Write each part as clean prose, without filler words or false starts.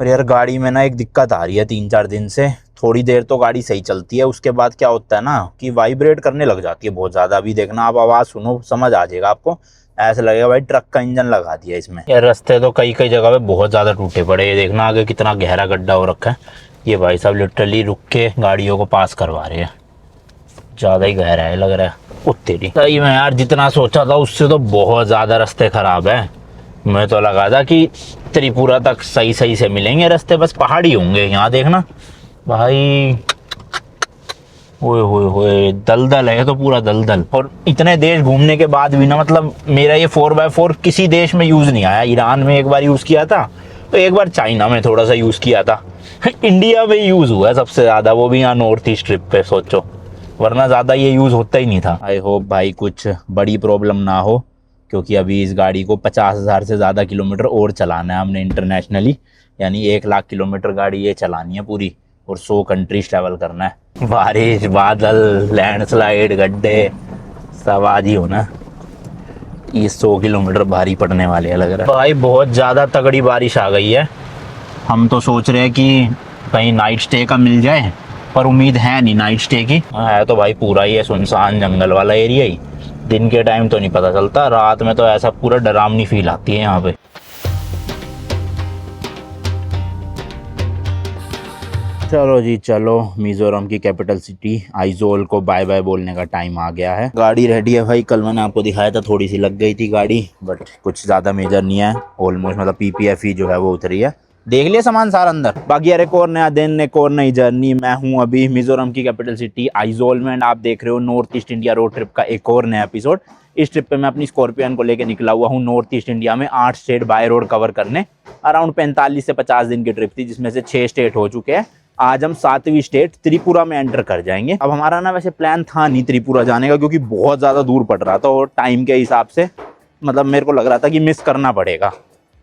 और यार गाड़ी में ना एक दिक्कत आ रही है 3-4 दिन से। थोड़ी देर तो गाड़ी सही चलती है, उसके बाद क्या होता है ना कि वाइब्रेट करने लग जाती है बहुत ज़्यादा। अभी देखना आप, आवाज़ सुनो समझ आ जाएगा आपको, ऐसा लगेगा भाई ट्रक का इंजन लगा दिया इसमें। यार रास्ते तो कई कई जगह पे बहुत ज़्यादा टूटे पड़े। ये देखना आगे कितना गहरा गड्ढा हो रखा है। ये भाई साहब लिटरली रुक के गाड़ियों को पास करवा रहे हैं, ज़्यादा ही गहरा है लग रहा है। तेरी सही में यार, जितना सोचा था उससे तो बहुत ज़्यादा रास्ते ख़राब है। मैं तो लगा था कि त्रिपुरा तक सही सही से मिलेंगे रास्ते, बस पहाड़ी होंगे। यहाँ देखना भाई, ओए होए होए, दलदल है तो पूरा दलदल। और इतने देश घूमने के बाद भी ना, मतलब मेरा ये 4x4 किसी देश में यूज़ नहीं आया। ईरान में एक बार यूज़ किया था, तो एक बार चाइना में थोड़ा सा यूज़ किया था। इंडिया में यूज़ हुआ है सबसे ज़्यादा, वो भी यहाँ नॉर्थ ईस्ट ट्रिप पे सोचो, वरना ज़्यादा ये यूज़ होता ही नहीं था। आई होप भाई कुछ बड़ी प्रॉब्लम ना हो, क्योंकि अभी इस गाड़ी को 50,000 से ज़्यादा किलोमीटर और चलाना है हमने इंटरनेशनली। यानी 1 लाख किलोमीटर गाड़ी ये चलानी है पूरी, और 100 कंट्रीज ट्रैवल करना है। बारिश, बादल, लैंडस्लाइड, गड्ढे सब आज ही होना। ये 100 किलोमीटर भारी पड़ने वाले हैं लग रहा है भाई। बहुत ज़्यादा तगड़ी बारिश आ गई है। हम तो सोच रहे हैं कि कहीं नाइट स्टे का मिल जाए, पर उम्मीद है नहीं नाइट स्टे की। है तो भाई पूरा ही है सुनसान जंगल वाला एरिया ही। दिन के टाइम तो नहीं पता चलता, रात में तो ऐसा पूरा डरावनी फील आती है यहाँ पे। चलो जी चलो, मिजोरम की कैपिटल सिटी आइजोल को बाय बाय बोलने का टाइम आ गया है। गाड़ी रेडी है भाई, कल मैंने आपको दिखाया था, थोड़ी सी लग गई थी गाड़ी, बट कुछ ज़्यादा मेजर नहीं है। ऑलमोस्ट मतलब PPF जो है वो उतरी है। देख लिया सामान सारा अंदर। बाकी यार एक और नया दिन, एक और नई जर्नी। मैं हूँ अभी मिजोरम की कैपिटल सिटी आइजोल में, आप देख रहे हो north east India road trip का एक और नया एपिसोड। इस ट्रिप पे मैं अपनी स्कॉर्पियन को लेकर निकला हुआ हूँ नॉर्थ ईस्ट इंडिया में 8 स्टेट बाय रोड कवर करने। अराउंड 45 से 50 दिन की ट्रिप थी, जिसमें से 6 स्टेट हो चुके हैं। आज हम 7वीं स्टेट त्रिपुरा में एंटर कर जाएंगे। अब हमारा ना वैसे प्लान था नहीं त्रिपुरा जाने का, क्योंकि बहुत ज़्यादा दूर पड़ रहा था और टाइम के हिसाब से मतलब मेरे को लग रहा था कि मिस करना पड़ेगा।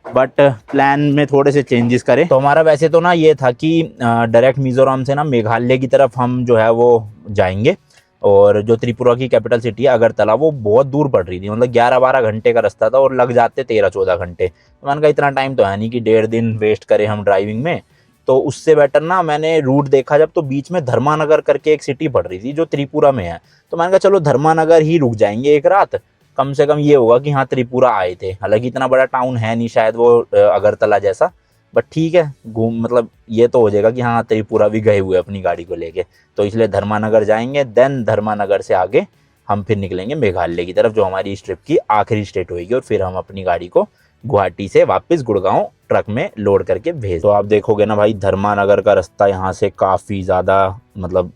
बट प्लान में थोड़े से चेंजेस करें। तो हमारा वैसे तो ना ये था कि डायरेक्ट मिजोरम से ना मेघालय की तरफ हम जो है वो जाएंगे। और जो त्रिपुरा की कैपिटल सिटी है अगरतला, वो बहुत दूर पड़ रही थी, मतलब 11-12 घंटे का रास्ता था और लग जाते 13-14 घंटे। तो मैंने कहा इतना टाइम तो है नहीं कि 1.5 दिन वेस्ट करें हम ड्राइविंग में। तो उससे बेटर ना मैंने रूट देखा जब, तो बीच में धर्मानगर करके एक सिटी पड़ रही थी जो त्रिपुरा में है। तो मैंने कहा चलो धर्मानगर ही रुक जाएंगे एक रात, कम से कम ये होगा कि हाँ त्रिपुरा आए थे। हालांकि इतना बड़ा टाउन है नहीं शायद वो अगरतला जैसा, बट ठीक है घूम, मतलब ये तो हो जाएगा कि हाँ त्रिपुरा भी गए हुए अपनी गाड़ी को लेके। तो इसलिए धर्मानगर जाएंगे, देन धर्मानगर से आगे हम फिर निकलेंगे मेघालय की तरफ, जो हमारी इस ट्रिप की आखिरी स्टेट होगी। और फिर हम अपनी गाड़ी को गुवाहाटी से वापस गुड़गांव ट्रक में लोड करके भेज। तो आप देखोगे ना भाई, धर्मानगर का रास्ता यहाँ से काफ़ी ज़्यादा, मतलब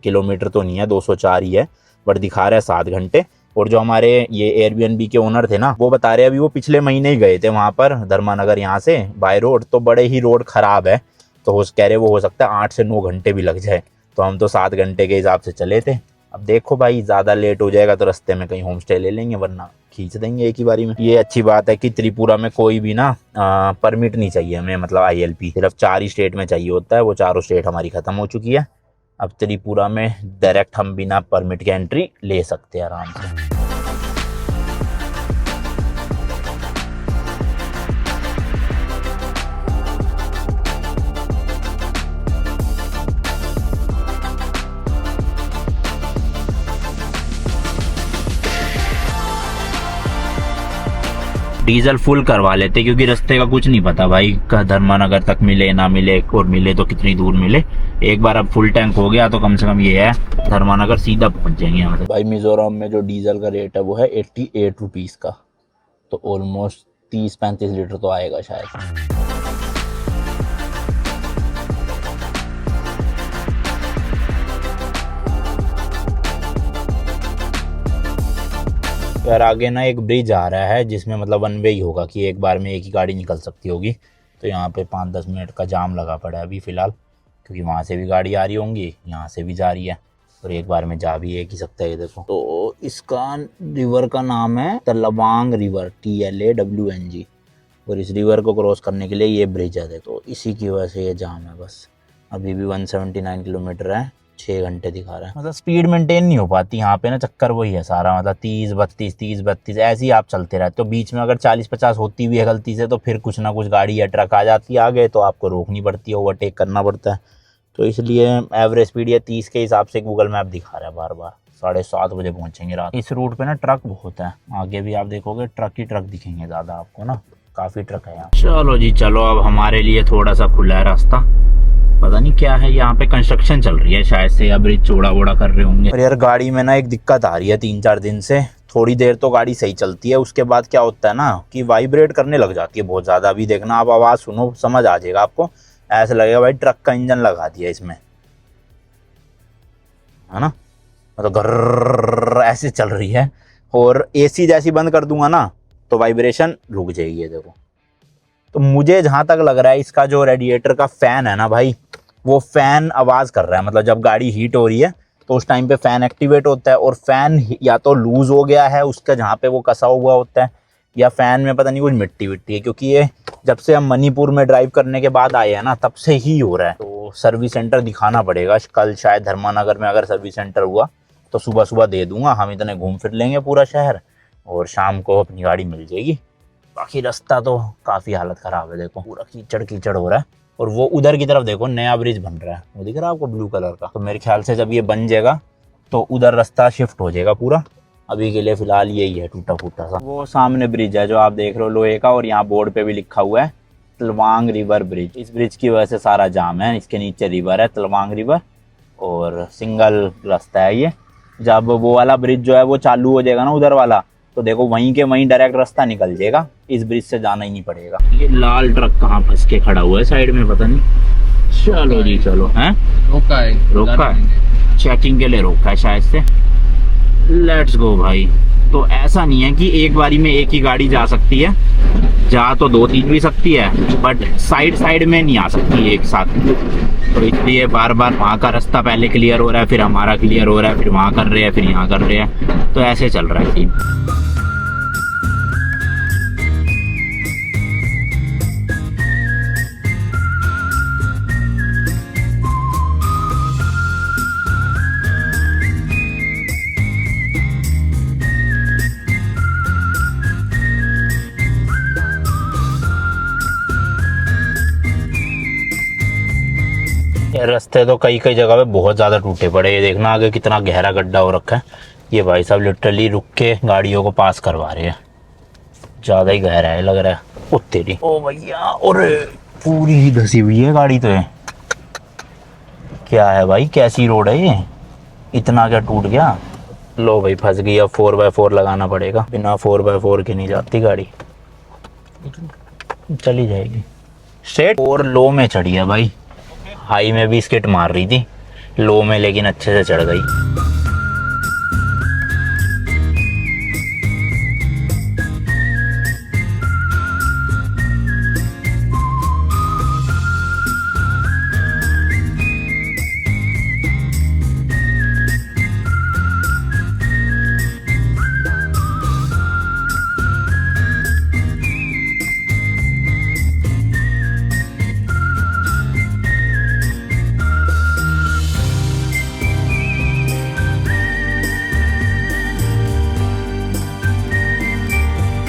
किलोमीटर तो नहीं है, 204 ही है, बट दिखा रहा है 7 घंटे। और जो हमारे ये एयरबीएनबी के ओनर थे ना, वो बता रहे अभी वो पिछले महीने ही गए थे वहाँ पर धर्मानगर यहाँ से बाय रोड, तो बड़े ही रोड ख़राब है। तो कह रहे वो हो सकता है 8 से 9 घंटे भी लग जाए। तो हम तो 7 घंटे के हिसाब से चले थे। अब देखो भाई ज़्यादा लेट हो जाएगा तो रास्ते में कहीं होम स्टे ले लेंगे, वरना खींच देंगे एक ही बारी में। ये अच्छी बात है कि त्रिपुरा में कोई भी ना परमिट नहीं चाहिए हमें, मतलब ILP सिर्फ 4 ही स्टेट में चाहिए होता है। वो चारों स्टेट हमारी ख़त्म हो चुकी है। अब त्रिपुरा में डायरेक्ट हम बिना परमिट के एंट्री ले सकते हैं आराम से। डीजल फुल करवा लेते, क्योंकि रास्ते का कुछ नहीं पता भाई, धर्मानगर तक मिले ना मिले, और मिले तो कितनी दूर मिले। एक बार अब फुल टैंक हो गया तो कम से कम ये है धर्मानगर सीधा पहुंच जाएंगे यहाँ से। भाई मिजोरम में जो डीजल का रेट है वो है 88 रुपीज़ का, तो ऑलमोस्ट 30-35 लीटर तो आएगा शायद। यार आगे ना एक ब्रिज आ रहा है जिसमें मतलब 1 वे ही होगा, कि एक बार में एक ही गाड़ी निकल सकती होगी। तो यहाँ पे 5-10 मिनट का जाम लगा पड़ा है अभी फ़िलहाल, क्योंकि वहाँ से भी गाड़ी आ रही होंगी, यहाँ से भी जा रही है, और एक बार में जा भी एक ही सकता है। ये देखो, तो इसका रिवर का नाम है तलवांग रिवर, TLAWNG। और इस रिवर को क्रॉस करने के लिए ये ब्रिज है, देखो इसी की वजह से ये जाम है। बस अभी भी 179 किलोमीटर है, 6 घंटे दिखा रहा है। मतलब स्पीड मेंटेन नहीं हो पाती यहाँ पे ना, चक्कर वही है सारा। मतलब 30-32 ऐसे ही आप चलते रहते तो बीच में अगर 40-50 होती भी है गलती से तो फिर कुछ ना कुछ गाड़ी या ट्रक आ जाती है आगे, तो आपको रोकनी पड़ती है, ओवरटेक करना पड़ता है। तो इसलिए एवरेज स्पीड ये 30 के हिसाब से गूगल मैप दिखा रहा है बार बार। 7:30 बजे पहुँचेंगे रात। इस रूट पर ना ट्रक बहुत है, आगे भी आप देखोगे ट्रक ही ट्रक दिखेंगे ज़्यादा आपको ना, काफ़ी ट्रक है यहाँ। चलो जी चलो, अब हमारे लिए थोड़ा सा खुला है रास्ता। पता नहीं क्या है, यहाँ पे कंस्ट्रक्शन चल रही है शायद से, या ब्रिज चौड़ा वोड़ा कर रहे होंगे। और यार गाड़ी में ना एक दिक्कत आ रही है 3-4 दिन से। थोड़ी देर तो गाड़ी सही चलती है, उसके बाद क्या होता है ना कि वाइब्रेट करने लग जाती है बहुत ज़्यादा। अभी देखना आप, आवाज़ सुनो समझ आ जाएगा आपको, ऐसा लगेगा भाई ट्रक का इंजन लगा दिया इसमें, है ना। मतलब गर्र ऐसे चल रही है। और AC जैसी बंद कर दूंगा ना तो वाइब्रेशन रुक जाएगी, ये देखो। तो मुझे जहाँ तक लग रहा है इसका जो रेडिएटर का फ़ैन है ना भाई, वो फ़ैन आवाज़ कर रहा है। मतलब जब गाड़ी हीट हो रही है तो उस टाइम पे फ़ैन एक्टिवेट होता है, और फ़ैन या तो लूज़ हो गया है उसका जहाँ पे वो कसा हुआ होता है, या फ़ैन में पता नहीं कुछ मिट्टी विट्टी है। क्योंकि ये जब से हम मणिपुर में ड्राइव करने के बाद आए हैं ना, तब से ही हो रहा है। तो सर्विस सेंटर दिखाना पड़ेगा कल, शायद धर्मानगर में अगर सर्विस सेंटर हुआ तो सुबह सुबह दे दूँगा। हम इतने घूम फिर लेंगे पूरा शहर, और शाम को अपनी गाड़ी मिल जाएगी। बाकी रास्ता तो काफ़ी हालत ख़राब है, देखो पूरा कीचड़ कीचड़ हो रहा है। और वो उधर की तरफ देखो नया ब्रिज बन रहा है, वो दिख रहा है आपको ब्लू कलर का। तो मेरे ख्याल से जब ये बन जाएगा तो उधर रास्ता शिफ्ट हो जाएगा पूरा। अभी के लिए फ़िलहाल यही है टूटा फूटा सा। वो सामने ब्रिज है जो आप देख रहे हो लोहे का, और यहाँ बोर्ड पे भी लिखा हुआ है तलवांग रिवर ब्रिज। इस ब्रिज की वजह से सारा जाम है। इसके नीचे रिवर है तलवांग रिवर, और सिंगल रास्ता है ये। जब वो वाला ब्रिज जो है वो चालू हो जाएगा ना उधर वाला, तो देखो वहीं के वहीं डायरेक्ट रास्ता निकल जाएगा, इस ब्रिज से जाना ही नहीं पड़ेगा। ये लाल ट्रक कहाँ फंस के खड़ा हुआ है साइड में, पता नहीं। चलो जी चलो, हैं रोका है चेकिंग के लिए, रोका है शायद से। लेट्स गो भाई। तो ऐसा नहीं है कि एक बारी में एक ही गाड़ी जा सकती है, जा तो 2-3 भी सकती है, बट साइड साइड में नहीं आ सकती एक साथ। तो इसलिए बार बार वहाँ का रास्ता पहले क्लियर हो रहा है, फिर हमारा क्लियर हो रहा है, फिर वहाँ कर रहे हैं, फिर यहाँ कर रहे हैं। तो ऐसे चल रहा है सीन। रास्ते तो कई कई जगह पे बहुत ज़्यादा टूटे पड़े। ये देखना आगे कितना गहरा गड्ढा हो रखा है। ये भाई साहब लिटरली रुक के गाड़ियों को पास करवा रहे हैं, ज़्यादा ही गहरा है लग रहा है। ओ तेरी, ओ भैया, और पूरी ही धसी हुई है गाड़ी। तो है क्या है भाई, कैसी रोड है ये, इतना क्या टूट गया। लो भाई फंस गई। अब 4x4 लगाना पड़ेगा, बिना 4x4 के नहीं जाती गाड़ी। चली जाएगी स्ट्रेट। और लो में चढ़ी है भाई, हाई में भी स्किट मार रही थी, लो में लेकिन अच्छे से चढ़ गई।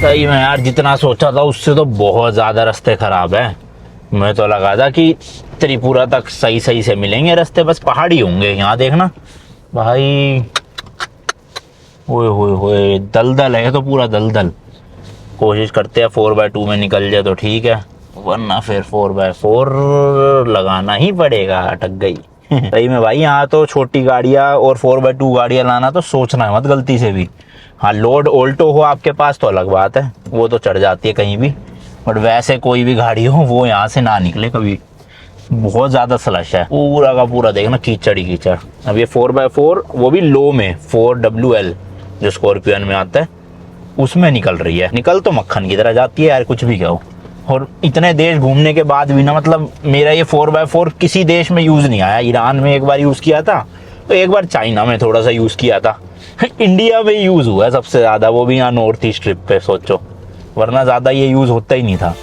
सही में यार, जितना सोचा था उससे तो बहुत ज़्यादा रास्ते ख़राब है। मैं तो लगा था कि त्रिपुरा तक सही सही से मिलेंगे रास्ते, बस पहाड़ी होंगे। यहाँ देखना भाई, ओए होए होए, दलदल है तो पूरा दलदल। कोशिश करते हैं 4x2 में निकल जाए तो ठीक है, वरना फिर 4x4 लगाना ही पड़ेगा। अटक गई सही में भाई। यहाँ तो छोटी गाड़ियाँ और 4x2 गाड़ियाँ लाना तो सोचना है मत गलती से भी। हाँ, लोड ऑल्टो हो आपके पास तो अलग बात है, वो तो चढ़ जाती है कहीं भी, बट वैसे कोई भी गाड़ी हो वो यहाँ से ना निकले कभी। बहुत ज़्यादा स्लश है पूरा का पूरा, देखना कीचड़ ही कीचड़। अब ये 4x4 वो भी लो में 4WL जो स्कॉर्पियन में आता है उसमें निकल रही है। निकल तो मक्खन की तरह जाती है यार, कुछ भी कहो। और इतने देश घूमने के बाद भी ना, मतलब मेरा ये 4x4 किसी देश में यूज़ नहीं आया। ईरान में एक बार यूज़ किया था, तो एक बार चाइना में थोड़ा सा यूज़ किया था। इंडिया में यूज़ हुआ है सबसे ज़्यादा, वो भी यहाँ नॉर्थ ईस्ट ट्रिप पे सोचो, वरना ज़्यादा ये यूज़ होता ही नहीं था।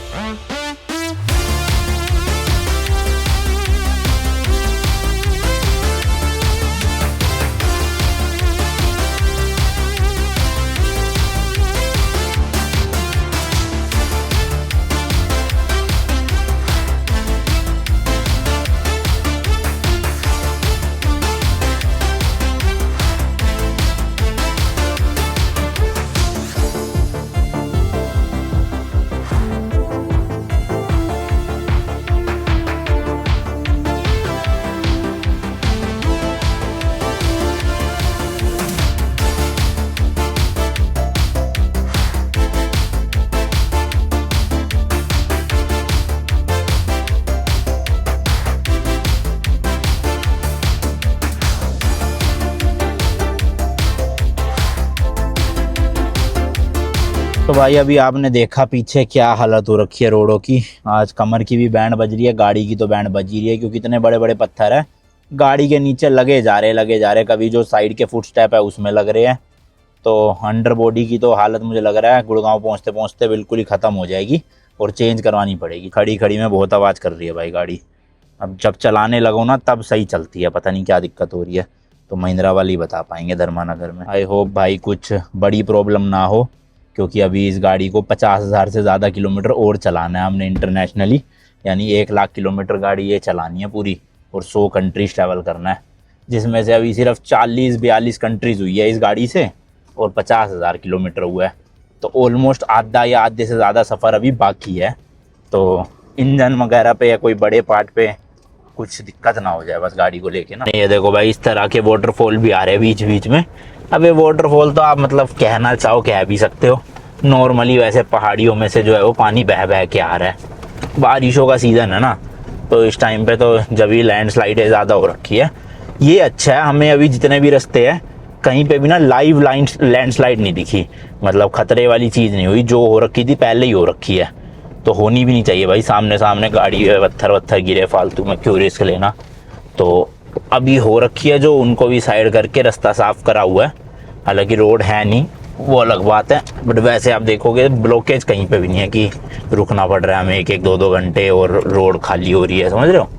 भाई अभी आपने देखा पीछे क्या हालत हो रखी है रोडों की। आज कमर की भी बैंड बज रही है, गाड़ी की तो बैंड बज ही रही है, क्योंकि इतने बड़े बड़े पत्थर है गाड़ी के नीचे लगे जा रहे। कभी जो साइड के फुट स्टेप है उसमें लग रहे हैं। तो अंडर बॉडी की तो हालत मुझे लग रहा है गुड़गांव पहुंचते पहुंचते बिल्कुल ही ख़त्म हो जाएगी और चेंज करवानी पड़ेगी। खड़ी खड़ी में बहुत आवाज़ कर रही है भाई गाड़ी। अब जब चलाने लगो ना तब सही चलती है, पता नहीं क्या दिक्कत हो रही है, तो महिंद्रा वाले ही बता पाएंगे धर्मानगर में। आई होप भाई कुछ बड़ी प्रॉब्लम ना हो, क्योंकि अभी इस गाड़ी को 50,000 से ज़्यादा किलोमीटर और चलाना है हमने इंटरनेशनली, यानी 1,00,000 किलोमीटर गाड़ी ये चलानी है पूरी और 100 कंट्रीज ट्रैवल करना है, जिसमें से अभी सिर्फ 40-42 कंट्रीज़ हुई है इस गाड़ी से और 50,000 किलोमीटर हुआ है। तो ऑलमोस्ट आधा या आधे से ज़्यादा सफ़र अभी बाकी है। तो इंजन वगैरह पे या कोई बड़े पार्ट पे कुछ दिक्कत ना हो जाए बस गाड़ी को लेके ना। ये देखो भाई इस तरह के वाटरफॉल भी आ रहे हैं बीच बीच में। अब ये वाटरफॉल तो आप मतलब कहना चाहो कह भी सकते हो, नॉर्मली वैसे पहाड़ियों में से जो है वो पानी बह बह के आ रहा है। बारिशों का सीज़न है ना, तो इस टाइम पे तो जब ही लैंडस्लाइडें ज़्यादा हो रखी है। ये अच्छा है, हमें अभी जितने भी रास्ते हैं कहीं पे भी ना लाइव लैंडस्लाइड नहीं दिखी, मतलब खतरे वाली चीज़ नहीं हुई। जो हो रखी थी पहले ही हो रखी है, तो होनी भी नहीं चाहिए भाई। सामने सामने गाड़ी पत्थर वत्थर गिरे फालतू में क्यों रिस्क लेना। तो अभी हो रखी है जो, उनको भी साइड करके रास्ता साफ करा हुआ है। हालांकि रोड है नहीं वो अलग बात है, बट वैसे आप देखोगे ब्लॉकेज कहीं पे भी नहीं है कि रुकना पड़ रहा है हमें 1-2 घंटे और रोड खाली हो रही है, समझ रहे हो।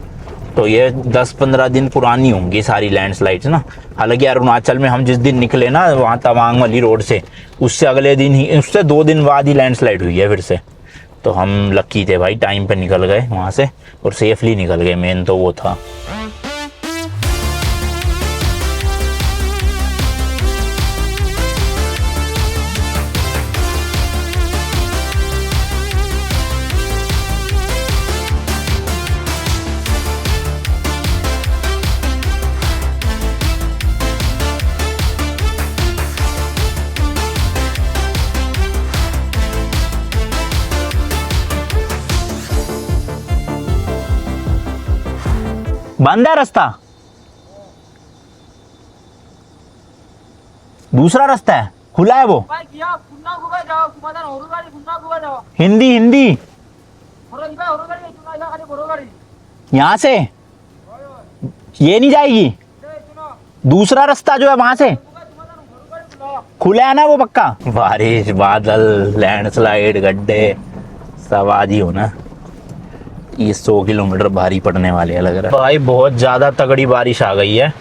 तो ये 10-15 दिन पुरानी होंगी सारी लैंडस्लाइड्स ना। हालांकि अरुणाचल में हम जिस दिन निकले ना वहाँ तवांग वाली रोड से, उससे अगले दिन ही, उससे 2 दिन बाद ही लैंडस्लाइड हुई है फिर से। तो हम लकी थे भाई, टाइम पे निकल गए वहाँ से और सेफली निकल गए, मेन तो वो था। बंद है रास्ता, दूसरा रास्ता है, खुला है वो। हिंदी हिंदी यहाँ से ये नहीं जाएगी, दूसरा रास्ता जो है वहां से खुला है ना वो पक्का। बारिश बादल लैंडस्लाइड गड्ढे सब आज ही होना। ये 100 किलोमीटर भारी पड़ने वाले है लग रहा है भाई। बहुत ज़्यादा तगड़ी बारिश आ गई है।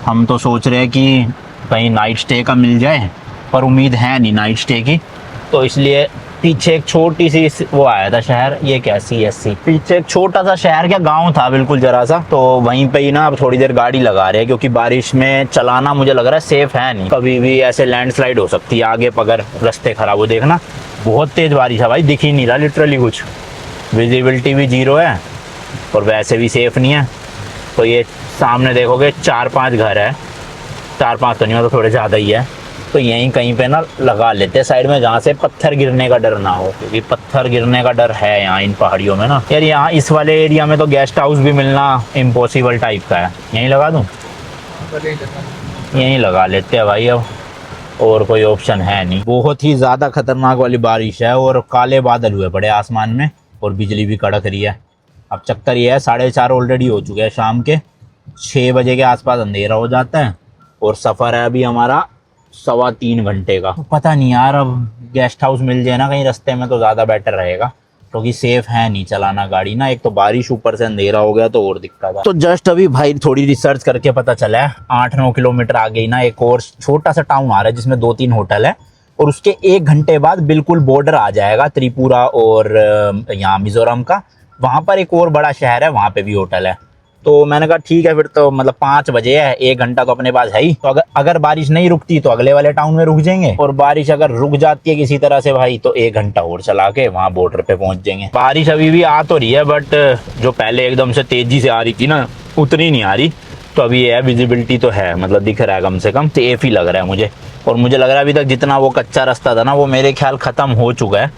हम तो सोच रहे हैं कि कहीं नाइट स्टे का मिल जाए, पर उम्मीद है नहीं नाइट स्टे की। तो इसलिए पीछे एक छोटी सी वो आया था शहर, ये क्या CSC, पीछे एक छोटा सा शहर क्या गांव था बिल्कुल जरा सा, तो वहीं पे ही ना अब थोड़ी देर गाड़ी लगा रहे हैं, क्योंकि बारिश में चलाना मुझे लग रहा है सेफ है नहीं, कभी भी ऐसे लैंडस्लाइड हो सकती है आगे अगर रास्ते खराब हो। देखना बहुत तेज़ बारिश है भाई, दिख ही नहीं रहा लिटरली कुछ, विजिबिलिटी भी 0 है और वैसे भी सेफ नहीं है। तो ये सामने देखोगे 4-5 घर है, 4-5 तो नहीं हो तो थोड़े ज़्यादा ही है। तो यहीं कहीं पे ना लगा लेते हैं साइड में, जहाँ से पत्थर गिरने का डर ना हो, क्योंकि पत्थर गिरने का डर है यहाँ इन पहाड़ियों में ना। यार यहाँ इस वाले एरिया में तो गेस्ट हाउस भी मिलना इम्पॉसिबल टाइप का है। यहीं लगा दूँ, यहीं लगा लेते हैं भाई, अब और कोई ऑप्शन है नहीं। बहुत ही ज़्यादा खतरनाक वाली बारिश है और काले बादल हुए पड़े आसमान में और बिजली भी कड़क रही है। अब चक्कर ये है 4:30 ऑलरेडी हो चुके हैं, शाम के 6 बजे के आसपास अंधेरा हो जाता है और सफ़र है अभी हमारा 3.25 घंटे का। तो पता नहीं यार, अब गेस्ट हाउस मिल जाए ना कहीं रास्ते में तो ज़्यादा बेटर रहेगा, क्योंकि सेफ है नहीं चलाना गाड़ी ना। एक तो बारिश ऊपर से अंधेरा हो गया तो और दिक्कत है। तो जस्ट अभी भाई थोड़ी रिसर्च करके पता चला है 8-9 किलोमीटर आगे ही ना एक और छोटा सा टाउन आ रहा है जिसमें 2-3 होटल है, और उसके 1 घंटे बाद बिल्कुल बॉर्डर आ जाएगा त्रिपुरा और यहाँ मिजोरम का। वहाँ पर एक और बड़ा शहर है, वहाँ पे भी होटल है। तो मैंने कहा ठीक है फिर तो, मतलब 5 बजे है, 1 घंटा तो अपने पास है ही। तो अगर बारिश नहीं रुकती तो अगले वाले टाउन में रुक जाएंगे, और बारिश अगर रुक जाती है किसी तरह से भाई तो 1 घंटा और चला के वहाँ बॉर्डर पे पहुँच जाएंगे। बारिश अभी भी आ तो रही है, बट जो पहले एकदम से तेजी से आ रही थी ना उतनी नहीं आ रही। तो अभी ये है, विजिबिलिटी तो है, मतलब दिख रहा है कम से कम, सेफ ही लग रहा है मुझे। और मुझे लग रहा है अभी तक जितना वो कच्चा रास्ता था ना वो मेरे ख्याल ख़त्म हो चुका है।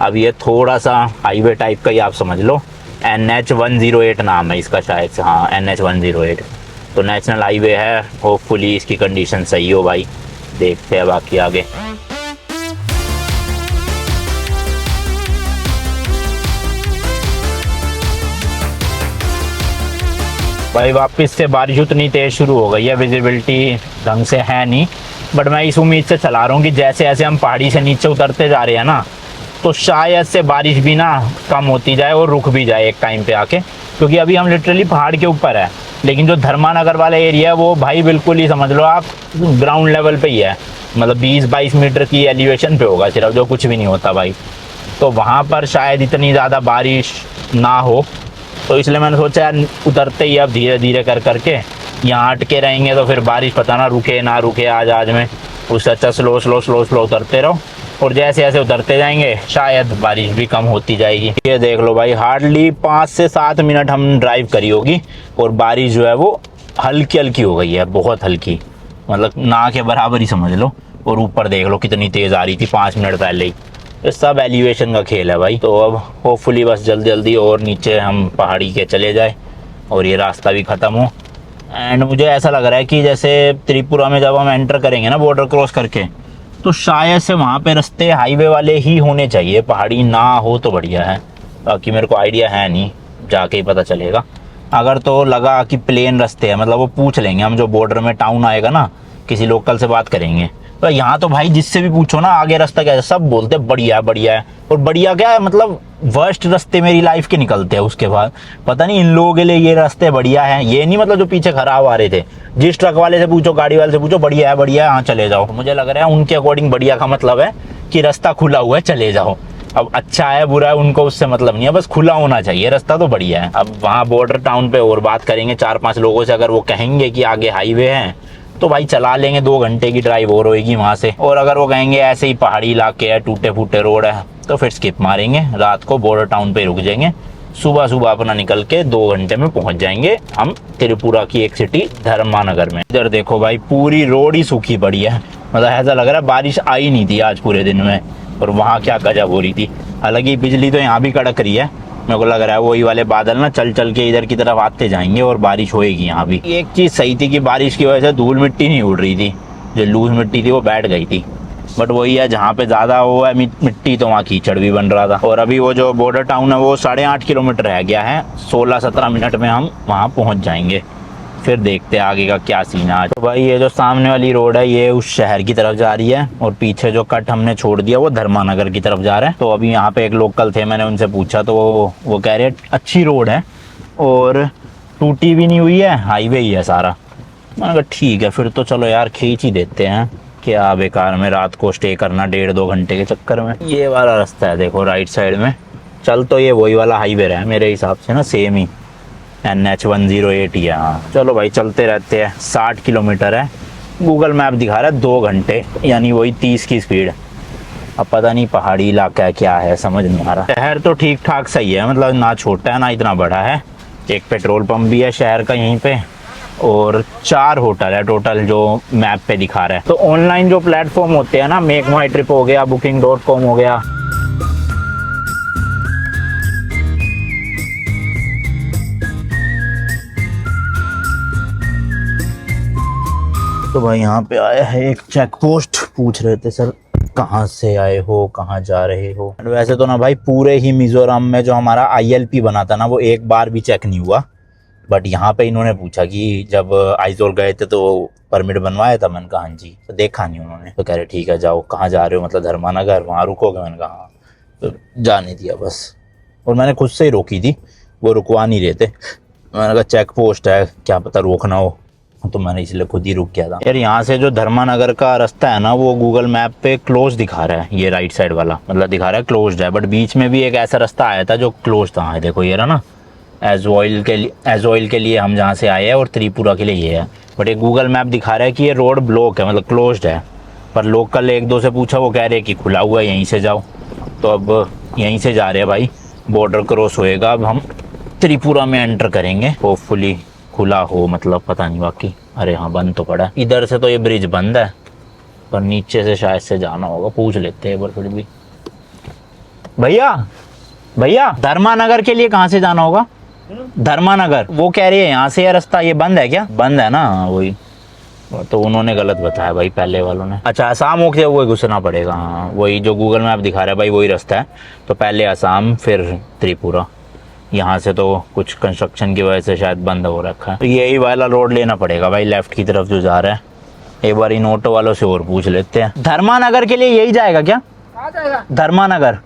अब ये थोड़ा सा हाईवे टाइप का ही आप समझ लो, NH108 नाम है इसका शायद से, हाँ NH108। तो नेशनल हाईवे है, होपफुली इसकी कंडीशन सही हो भाई, देखते हैं बाकी आगे। भाई वापस से बारिश उतनी तेज शुरू हो गई है, विजिबिलिटी ढंग से है नहीं, बट मैं इस उम्मीद से चला रहा हूँ कि जैसे जैसे हम पहाड़ी से नीचे उतरते जा रहे हैं ना, तो शायद से बारिश भी ना कम होती जाए और रुक भी जाए एक टाइम पे आके, क्योंकि अभी हम लिटरली पहाड़ के ऊपर है, लेकिन जो धर्मानगर वाला एरिया है वो भाई बिल्कुल ही समझ लो आप ग्राउंड लेवल पे ही है, मतलब 20-22 मीटर की एलिवेशन पे होगा सिर्फ, जो कुछ भी नहीं होता भाई। तो वहाँ पर शायद इतनी ज़्यादा बारिश ना हो, तो इसलिए मैंने सोचा यार उतरते ही अब धीरे धीरे कर करके, यहाँ अटके रहेंगे तो फिर बारिश पता ना रुके ना रुके आज में, उससे अच्छा स्लो स्लो स्लो स्लो उतरते रहो, और जैसे जैसे उतरते जाएंगे शायद बारिश भी कम होती जाएगी। ये देख लो भाई, हार्डली 5 से 7 मिनट हम ड्राइव करी होगी और बारिश जो है वो हल्की हल्की हो गई है, बहुत हल्की, मतलब ना के बराबर ही समझ लो। और ऊपर देख लो कितनी तेज़ आ रही थी 5 मिनट पहले ही। ये सब एलिवेशन का खेल है भाई। तो अब होपफुली बस जल्दी जल्दी और नीचे हम पहाड़ी के चले जाए और ये रास्ता भी ख़त्म हो। एंड मुझे ऐसा लग रहा है कि जैसे त्रिपुरा में जब हम एंटर करेंगे ना बॉर्डर क्रॉस करके, तो शायद से वहाँ पे रास्ते हाईवे वाले ही होने चाहिए, पहाड़ी ना हो तो बढ़िया है। बाकी मेरे को आइडिया है नहीं, जाके ही पता चलेगा। अगर तो लगा कि प्लेन रास्ते हैं, मतलब वो पूछ लेंगे हम, जो बॉर्डर में टाउन आएगा ना, किसी लोकल से बात करेंगे। तो यहाँ तो भाई जिससे भी पूछो ना आगे रास्ता क्या है, सब बोलते बढ़िया है बढ़िया है। और बढ़िया क्या है, मतलब वर्स्ट रास्ते मेरी लाइफ के निकलते हैं उसके बाद। पता नहीं इन लोगों के लिए ये रास्ते बढ़िया है, ये नहीं मतलब जो पीछे खराब आ रहे थे, जिस ट्रक वाले से पूछो, गाड़ी वाले से पूछो, बढ़िया है हाँ चले जाओ। मुझे लग रहा है उनके अकॉर्डिंग बढ़िया का मतलब है कि रास्ता खुला हुआ है चले जाओ। अब अच्छा है बुरा है उनको उससे मतलब नहीं है, बस खुला होना चाहिए रास्ता तो बढ़िया है। अब वहाँ बॉर्डर टाउन पे और बात करेंगे 4-5 लोगों से, अगर वो कहेंगे कि आगे हाईवे है तो भाई चला लेंगे, 2 घंटे की ड्राइव और होएगी वहाँ से। और अगर वो कहेंगे ऐसे ही पहाड़ी इलाके है, टूटे फूटे रोड है, तो फिर स्किप मारेंगे, रात को बॉर्डर टाउन पे रुक जाएंगे, सुबह सुबह अपना निकल के 2 घंटे में पहुँच जाएंगे हम त्रिपुरा की एक सिटी धर्मानगर में। इधर देखो भाई पूरी रोड ही सूखी पड़ी है, मतलब ऐसा लग रहा है बारिश आई नहीं थी आज पूरे दिन में, और वहाँ क्या गजब हो रही थी। हालांकि बिजली तो यहाँ भी कड़क रही है, मेरे को लग रहा है वही वाले बादल ना चल चल के इधर की तरफ आते जाएंगे और बारिश होएगी यहाँ भी। एक चीज़ सही थी कि बारिश की वजह से धूल मिट्टी नहीं उड़ रही थी, जो लूज मिट्टी थी वो बैठ गई थी। बट वही है, जहाँ पे ज़्यादा वो है मिट्टी तो वहाँ कीचड़ भी बन रहा था। और अभी वो जो बॉर्डर टाउन है वो 8.5 किलोमीटर रह गया है, 16-17 मिनट में हम वहाँ पहुँच जाएंगे, फिर देखते हैं आगे का क्या सीन है आज। तो भाई ये जो सामने वाली रोड है ये उस शहर की तरफ जा रही है, और पीछे जो कट हमने छोड़ दिया वो धर्मानगर की तरफ जा रहा है। तो अभी यहाँ पे एक लोकल थे, मैंने उनसे पूछा तो वो कह रहे अच्छी रोड है और टूटी भी नहीं हुई है, हाईवे ही है सारा। मैंने कहा ठीक है फिर तो चलो यार खींच ही देते हैं, क्या बेकार में रात को स्टे करना 1.5-2 घंटे के चक्कर में। ये वाला रास्ता है देखो राइट साइड में, चल तो ये वही वाला हाईवे रहा है मेरे हिसाब से ना, सेम ही NH 108 ही है। हाँ चलो भाई चलते रहते हैं। 60 किलोमीटर है, गूगल मैप दिखा रहा है 2 घंटे, यानी वही 30 की स्पीड। अब पता नहीं पहाड़ी इलाका है क्या है, समझ नहीं आ रहा। शहर तो ठीक ठाक सही है, मतलब ना छोटा है ना इतना बड़ा है। एक पेट्रोल पंप भी है शहर का यहीं पे, और 4 होटल है टोटल जो मैप पे दिखा रहा है। तो ऑनलाइन जो प्लेटफॉर्म होते हैं ना, मेक माई ट्रिप हो गया, booking.com हो गया, तो भाई यहाँ पे आया है एक चेक पोस्ट, पूछ रहे थे सर कहाँ से आए हो, कहाँ जा रहे हो। वैसे तो ना भाई पूरे ही मिजोरम में जो हमारा ILP बना था ना वो एक बार भी चेक नहीं हुआ, बट यहाँ पे इन्होंने पूछा कि जब आइजोल गए थे तो परमिट बनवाया था। मैंने कहा हाँ जी, तो देखा नहीं उन्होंने। तो कह रहे ठीक है जाओ, कहाँ जा रहे हो, मतलब धर्मानगर, वहाँ रुकोगे। मैंने कहा हाँ, तो जाने दिया बस। और मैंने खुद से ही रोकी थी, वो रुकवा नहीं रहे थे। मैंने कहा चेक पोस्ट है, क्या पता रोकना हो, तो मैंने इसलिए खुद ही रुक गया था। यार यहाँ से जो धर्मानगर का रास्ता है ना वो गूगल मैप पे क्लोज दिखा रहा है, ये राइट साइड वाला मतलब दिखा रहा है क्लोज्ड है, बट बीच में भी एक ऐसा रास्ता आया था जो क्लोज था। देखो ये रहा ना, एजोइल के लिए हम जहाँ से आए हैं, और त्रिपुरा के लिए ये है। बट ये गूगल मैप दिखा रहा है कि ये रोड ब्लॉक है, मतलब क्लोज्ड है। पर लोकल 1-2 से पूछा, वो कह रहे हैं कि खुला हुआ है, यहीं से जाओ। तो अब यहीं से जा रहे हैं भाई, बॉर्डर क्रॉस होएगा, अब हम त्रिपुरा में एंटर करेंगे। होपफुली खुला हो, मतलब पता नहीं बाकी। अरे हाँ बंद तो पड़ा है, इधर से तो ये ब्रिज बंद है, पर नीचे से शायद से जाना होगा, पूछ लेते हैं एक बार। फिर भी भैया धर्मानगर के लिए कहाँ से जाना होगा? धर्मानगर, वो कह रही है यहाँ से ये रास्ता ये बंद है क्या? बंद है ना, वही तो उन्होंने गलत बताया भाई पहले वालों ने। अच्छा असम होके वो घुसना पड़ेगा। हाँ वही जो गूगल मैप दिखा रहा है भाई, वही रास्ता है। तो पहले असम फिर त्रिपुरा। यहाँ से तो कुछ कंस्ट्रक्शन की वजह से शायद बंद हो रखा है। तो यही वाला रोड लेना पड़ेगा भाई, लेफ्ट की तरफ जो जा रहा है। एक बार इन ऑटो वालों से और पूछ लेते हैं। धर्मानगर के लिए यही जाएगा क्या? कहाँ जाएगा? धर्मानगर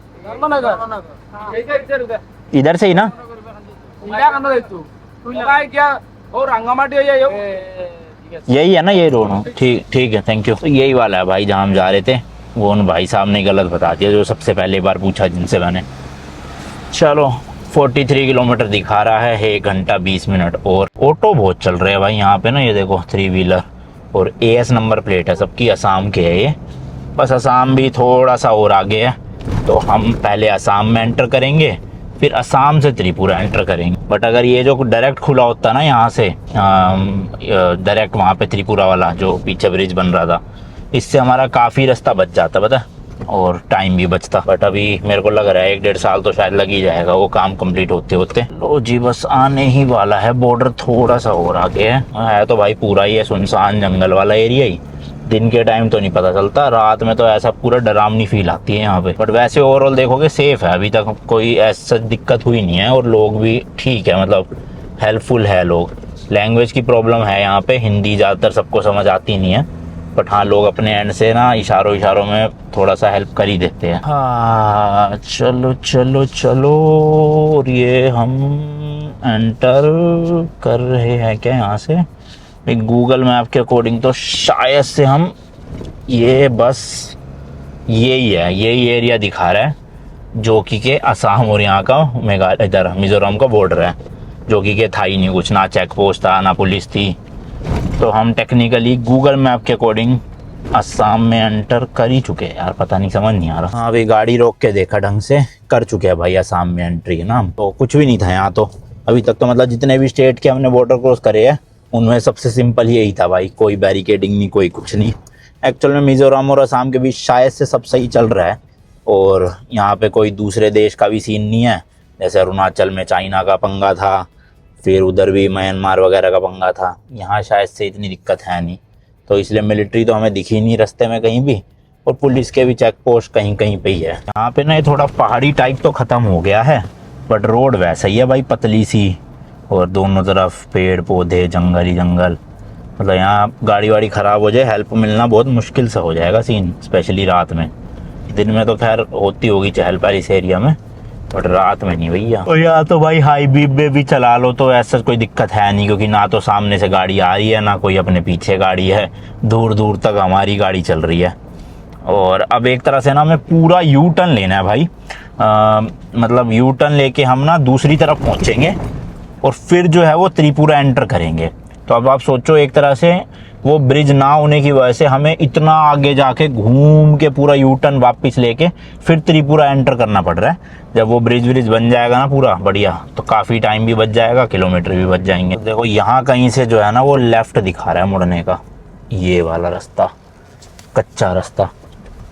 इधर से ही ना? क्या और रंगामाटी यही है ना, यही रोड? ठीक ठीक है, थैंक यू। तो यही वाला है भाई जहाँ हम जा रहे थे। वो उन भाई साहब ने गलत बता दिया जो सबसे पहले बार पूछा जिनसे मैंने। चलो 43 किलोमीटर दिखा रहा है, 1 घंटा 20 मिनट। और ऑटो बहुत चल रहे हैं भाई यहाँ पे ना, ये देखो 3 व्हीलर और AS नंबर प्लेट है सबकी, असम के है ये। बस असम भी थोड़ा सा और आगे है, तो हम पहले असम में एंटर करेंगे, फिर असम से त्रिपुरा एंटर करेंगे। बट अगर ये जो डायरेक्ट खुला होता ना यहाँ से डायरेक्ट वहाँ पे त्रिपुरा वाला जो पीछे ब्रिज बन रहा था, इससे हमारा काफ़ी रास्ता बच जाता पता, और टाइम भी बचता। बट अभी मेरे को लग रहा है 1-1.5 साल तो शायद लग ही जाएगा वो काम कंप्लीट होते होते। लो जी बस आने ही वाला है, बॉर्डर थोड़ा सा और आगे है तो भाई पूरा ही है सुनसान जंगल वाला एरिया ही। दिन के टाइम तो नहीं पता चलता, रात में तो ऐसा पूरा डरावनी फील आती है यहाँ पे। बट वैसे ओवरऑल देखोगे सेफ है, अभी तक कोई ऐसा दिक्कत हुई नहीं है, और लोग भी ठीक है, मतलब हेल्पफुल है लोग। लैंग्वेज की प्रॉब्लम है यहाँ पे, हिंदी ज़्यादातर सबको समझ आती नहीं है, बट हाँ लोग अपने एंड से ना इशारों में थोड़ा सा हेल्प कर ही देते हैं। हाँ चलो चलो चलो, और ये हम एंटर कर रहे हैं क्या यहाँ से? गूगल मैप के अकॉर्डिंग तो शायद से हम ये बस यही है, यही एरिया दिखा रहा है जो कि के असम और यहाँ का मेघालय इधर मिजोरम का बॉर्डर है, जो कि के था ही नहीं कुछ, ना चेक पोस्ट था ना पुलिस थी। तो हम टेक्निकली गूगल मैप के अकॉर्डिंग असम में एंटर कर ही चुके हैं यार, पता नहीं समझ नहीं आ रहा। हाँ अभी गाड़ी रोक के देखा ढंग से, कर चुके हैं भाई असम में एंट्री है ना। तो कुछ भी नहीं था यहाँ तो अभी तक तो, मतलब जितने भी स्टेट के हमने बॉर्डर क्रॉस करे हैं उनमें सबसे सिंपल यही था भाई, कोई बैरिकेडिंग नहीं, कोई कुछ नहीं। एक्चुअल में मिजोरम और असम के बीच शायद से सब सही चल रहा है, और यहाँ पे कोई दूसरे देश का भी सीन नहीं है। जैसे अरुणाचल में चाइना का पंगा था, फिर उधर भी म्यांमार वगैरह का पंगा था, यहाँ शायद से इतनी दिक्कत है नहीं। तो इसलिए मिलिट्री तो हमें दिखी नहीं रास्ते में कहीं भी, और पुलिस के भी चेक पोस्ट कहीं कहीं पे ही है। यहाँ पे ना ये थोड़ा पहाड़ी टाइप तो ख़त्म हो गया है, बट रोड वैसा ही है भाई, पतली सी, और दोनों तरफ पेड़ पौधे जंगल ही जंगल। मतलब यहाँ गाड़ी वाड़ी ख़राब हो जाए, हेल्प मिलना बहुत मुश्किल से हो जाएगा सीन, स्पेशली रात में। दिन में तो खैर होती होगी चहल पहल इस एरिया में, बट रात में नहीं भैया। और यहाँ तो भाई हाई बीम में भी चला लो तो ऐसा कोई दिक्कत है नहीं, क्योंकि ना तो सामने से गाड़ी आ रही है ना कोई अपने पीछे गाड़ी है, दूर दूर तक हमारी गाड़ी चल रही है। और अब एक तरह से ना हमें पूरा यू टर्न लेना है भाई, मतलब यू टर्न लेके हम ना दूसरी तरफ पहुँचेंगे और फिर जो है वो त्रिपुरा एंटर करेंगे। तो अब आप सोचो, एक तरह से वो ब्रिज ना होने की वजह से हमें इतना आगे जाके घूम के पूरा यू टर्न वापस लेके फिर त्रिपुरा एंटर करना पड़ रहा है। जब वो ब्रिज बन जाएगा ना पूरा बढ़िया, तो काफ़ी टाइम भी बच जाएगा, किलोमीटर भी बच जाएंगे। देखो यहाँ कहीं से जो है ना वो लेफ़्ट दिखा रहा है मुड़ने का, ये वाला रास्ता, कच्चा रास्ता।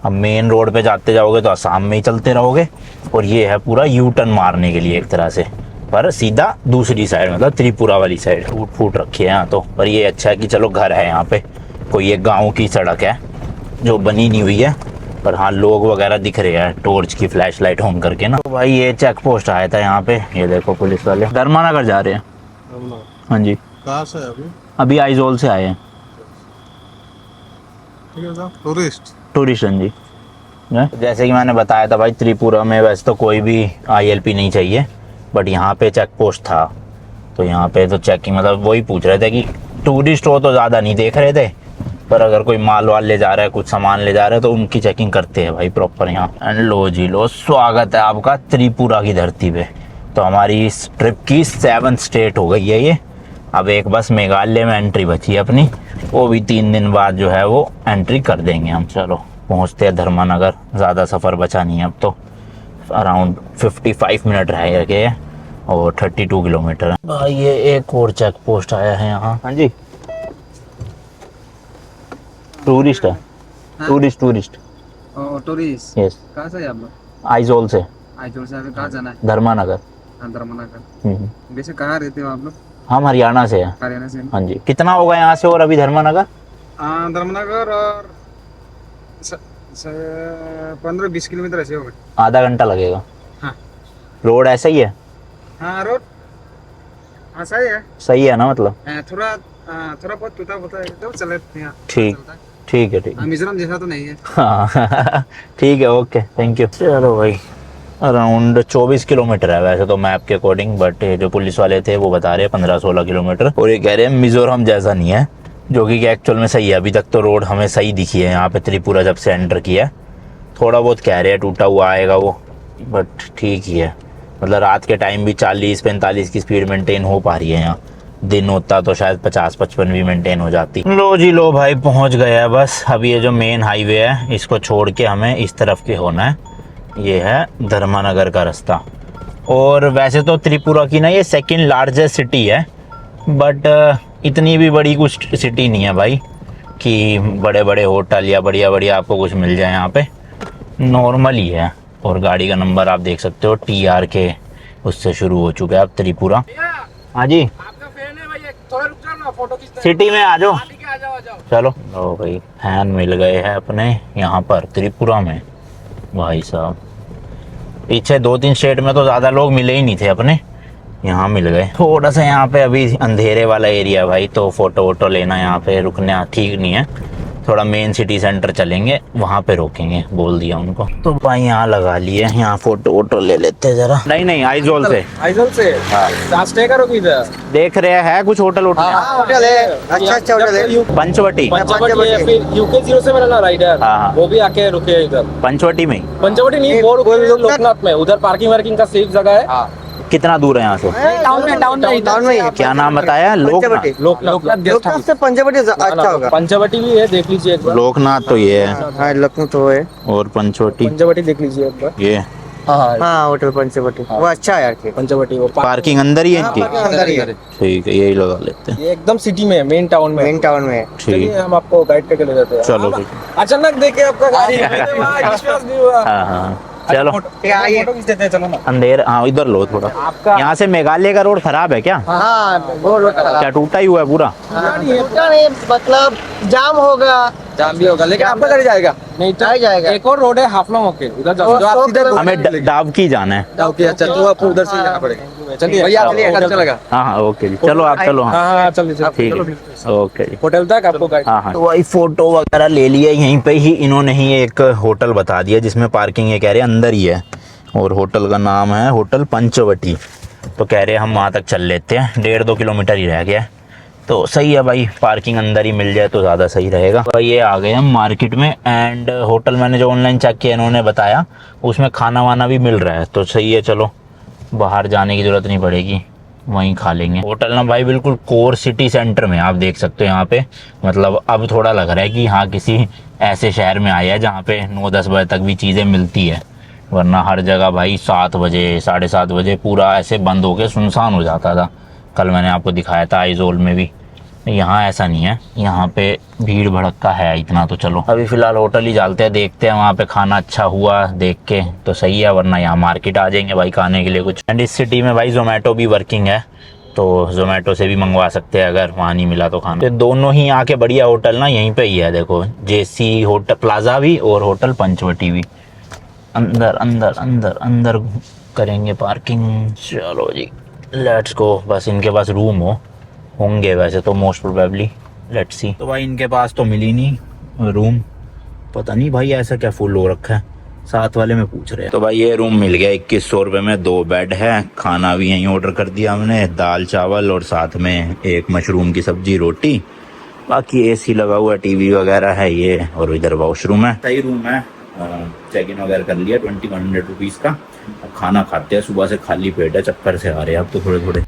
अब मेन रोड पे जाते जाओगे तो असम में ही चलते रहोगे, और ये है पूरा यू टर्न मारने के लिए एक तरह से, पर सीधा दूसरी साइड, मतलब त्रिपुरा वाली साइड। टूट फूट रखी है यहाँ तो, पर ये अच्छा है कि चलो घर है यहाँ पे, कोई एक गांव की सड़क है जो बनी नहीं हुई है, पर हाँ लोग वगैरह दिख रहे हैं टॉर्च की फ्लैश लाइट ऑन करके ना। तो भाई ये चेक पोस्ट आया था यहाँ पे, ये देखो पुलिस वाले धर्मानगर जा रहे हैं। हाँ जी। कहाँ से अभी? अभी आइजोल से आए हैं। टूरिस्ट हाँ जी। जैसे कि मैंने बताया था भाई, त्रिपुरा में वैसे तो कोई भी ILP नहीं चाहिए, बट यहाँ पे चेक पोस्ट था, तो यहाँ पे तो चेकिंग, मतलब वही पूछ रहे थे कि टूरिस्ट हो तो ज़्यादा नहीं देख रहे थे, पर अगर कोई माल वाल ले जा रहा है, कुछ सामान ले जा रहा है, तो उनकी चेकिंग करते हैं भाई प्रॉपर यहाँ। एंड लो जी लो, स्वागत है आपका त्रिपुरा की धरती पे। तो हमारी इस ट्रिप की 7th स्टेट हो गई है ये। अब एक बस मेघालय में एंट्री बची है अपनी, वो भी 3 दिन बाद जो है वो एंट्री कर देंगे हम। चलो पहुँचते हैं धर्मानगर, ज़्यादा सफ़र बचा नहीं है अब तो, अराउंड 55 मिनट रह गए हैं और 32 किलोमीटर है भाई। ये एक और चेक पोस्ट आया है यहाँ। हाँ जी, टूरिस्ट है। Tourist yes. कहाँ से है आप लोग? आइजोल से। आइजोल से कहाँ जाना है? धर्मानगर। धर्मानगर। वैसे कहाँ रहते हो आप लोग? हम हरियाणा से हैं। हरियाणा से? हाँ जी। कितना होगा यहाँ से और अभी धर्मानगर? धर्मनगर और 15-20 किलोमीटर ऐसे होगा। आधा घंटा लगेगा। हाँ। रोड ऐसा ही है? हाँ रोड हाँ सही है। सही है ना मतलब? थोड़ा थोड़ा बहुत टूटा फूटा है तो चले यहाँ ठीक चलता है। ठीक है ठीक हाँ, मिजोरम जैसा तो नहीं है। हाँ ठीक है ओके थैंक यू। चलो भाई अराउंड 24 किलोमीटर है वैसे तो मैप के अकॉर्डिंग, बट जो पुलिस वाले थे वो बता रहे हैं 15-16 किलोमीटर, और ये कह रहे हैं मिजोरम जैसा नहीं है, जो कि एक्चुअल में सही है। अभी तक तो रोड हमें सही दिखी है यहाँ पे त्रिपुरा जब से एंटर किया है। थोड़ा बहुत कह रहे हैं टूटा हुआ आएगा वो, बट ठीक ही है। मतलब रात के टाइम भी 40-45 की स्पीड मेंटेन हो पा रही है यहाँ, दिन होता तो शायद 50-55 भी मेंटेन हो जाती। लो जी लो भाई पहुँच गए हैं बस। अभी ये जो मेन हाईवे है इसको छोड़ के हमें इस तरफ के होना है, ये है धर्मानगर का रास्ता। और वैसे तो त्रिपुरा की ना ये सेकंड लार्जेस्ट सिटी है, बट इतनी भी बड़ी कुछ सिटी नहीं है भाई कि बड़े बड़े होटल या बढ़िया बढ़िया आपको कुछ मिल जाए। यहाँ पे नॉर्मल ही है। और गाड़ी का नंबर आप देख सकते हो TR के उससे शुरू हो चुका है अब त्रिपुरा। हाँ जी आपका फैन है भाई, थोड़ा रुक जाओ ना, फोटो खींचते हैं। सिटी में आ जाओ। आ जाओ आ जाओ। चलो लो भाई फैन मिल गए हैं अपने यहाँ पर त्रिपुरा में भाई साहब। पीछे 2-3 स्टेट में तो ज़्यादा लोग मिले ही नहीं थे अपने, यहाँ मिल गए। थोड़ा सा यहाँ पे अभी अंधेरे वाला एरिया भाई, तो फोटो वोटो लेना यहाँ पे रुकना ठीक नहीं है। थोड़ा मेन सिटी सेंटर चलेंगे, वहाँ पे रोकेंगे, बोल दिया उनको। तो भाई यहाँ लगा लिए, यहाँ फोटो वोटो ले लेते हैं जरा। नहीं आइजोल से। आइजल से हाँ स्टे करोगे इधर? देख रहे हैं कुछ होटल वोटल? होटल है, अच्छा होटल है। पंचवटी पंचवटी है, फिर UK0 से मेरा ना राइडर हाँ। वो भी आके रुके इधर। पंचवटी में? पंचवटी नहीं, वो लोकनाथ में, उधर पार्किंग वार्किंग का सेफ जगह है। कितना दूर है यहाँ से? टाउन में क्या नाम बताया? लोकनाथ। लोकनाथ से पंचवटी अच्छा होगा। पंचवटी भी है, देख लीजिए एक बार। लोकनाथ तो ये है हाँ लखनऊ तो है। और पंचवटी पंचवटी देख लीजिए एक बार। ये हाँ हाँ होटल पंचवटी वो अच्छा है यार के। पंचवटी वो पार्किंग अंदर ही है इनकी? अंदर ही है। ठीक है यही लगा लेते हैं। ये एकदम सिटी में, मेन टाउन में। मेन टाउन में है। ठीक हम आपको गाइड करके ले जाते हैं। चलो ठीक। अचानक देखे आपका गाड़ी, विश्वास नहीं हुआ। हाँ चलो फोटो खींच देते हैं, चलो ना। अंधेर हाँ इधर लो थोड़ा। आपका यहाँ से मेघालय का रोड खराब है क्या? हाँ वो रोड क्या टूटा ही हुआ है पूरा? नहीं मतलब जाम होगा। जाम भी होगा, लेकिन आपका गाड़ी जाएगा नहीं तो जाएगा। एक और रोड है हाफलॉन्ग होके, उधर जाओ। जो आप सीधे हमें डावकी जाना है। ओके अच्छा, तो आपको उधर से जाना पड़ेगा। चलिए भैया, अच्छा लगा। हाँ ओके जी चलो आप चलो। हाँ हाँ चलिए ठीक है ओके जी। होटल तक आपको गाइड। हाँ तो वही फोटो वगैरह ले लिए, यहीं पे ही इन्होंने ही एक होटल बता दिया जिसमें पार्किंग ये कह रहे हैं अंदर ही है, और होटल का नाम है होटल पंचवटी। तो कह रहे हैं हम वहाँ तक चल लेते हैं, 1.5-2 किलोमीटर ही रह गया है, तो सही है भाई, पार्किंग अंदर ही मिल जाए तो ज़्यादा सही रहेगा। तो ये आ गए हम मार्केट में, एंड होटल मैंने जो ऑनलाइन चेक किया इन्होंने बताया उसमें खाना वाना भी मिल रहा है, तो सही है। चलो बाहर जाने की ज़रूरत नहीं पड़ेगी, वहीं खा लेंगे। होटल ना भाई बिल्कुल कोर सिटी सेंटर में, आप देख सकते हो यहाँ पे। मतलब अब थोड़ा लग रहा है कि हाँ किसी ऐसे शहर में आया है जहाँ पे 9-10 बजे तक भी चीज़ें मिलती है, वरना हर जगह भाई 7 बजे 7:30 बजे पूरा ऐसे बंद होके सुनसान हो जाता था। कल मैंने आपको दिखाया था आइजोल में भी। यहाँ ऐसा नहीं है, यहाँ पे भीड़ भड़का है इतना। तो चलो अभी फ़िलहाल होटल ही डालते हैं, देखते हैं वहाँ पे खाना अच्छा हुआ देख के तो सही है, वरना यहाँ मार्केट आ जाएंगे भाई खाने के लिए कुछ। एंड इस सिटी में भाई जोमेटो भी वर्किंग है, तो जोमेटो से भी मंगवा सकते हैं अगर वहाँ नहीं मिला तो खाना। तो दोनों ही यहाँ के बढ़िया होटल ना यहीं पे ही है, देखो JC होटल प्लाजा भी और होटल पंचवटी भी। अंदर अंदर अंदर अंदर करेंगे पार्किंग। चलो जी लेट्स गो। बस इनके पास रूम होंगे वैसे तो मोस्ट प्रोबेबली, लेट्स सी। तो भाई इनके पास तो मिली नहीं रूम, पता नहीं भाई ऐसा क्या फुल हो रखा है। साथ वाले में पूछ रहे हैं। तो भाई ये रूम मिल गया 2100 रुपये में, 2 बेड है, खाना भी यहीं ऑर्डर कर दिया हमने, दाल चावल और साथ में एक मशरूम की सब्जी रोटी। बाकी AC लगा हुआ, TV वगैरह है ये, और इधर वॉशरूम है। सही रूम है, चेक इन वगैरह कर लिया 2100 रुपीज़ का। अब खाना खाते हैं, सुबह से खाली पेट है, चक्कर से आ रहे हैं अब तो थोड़े थोड़े।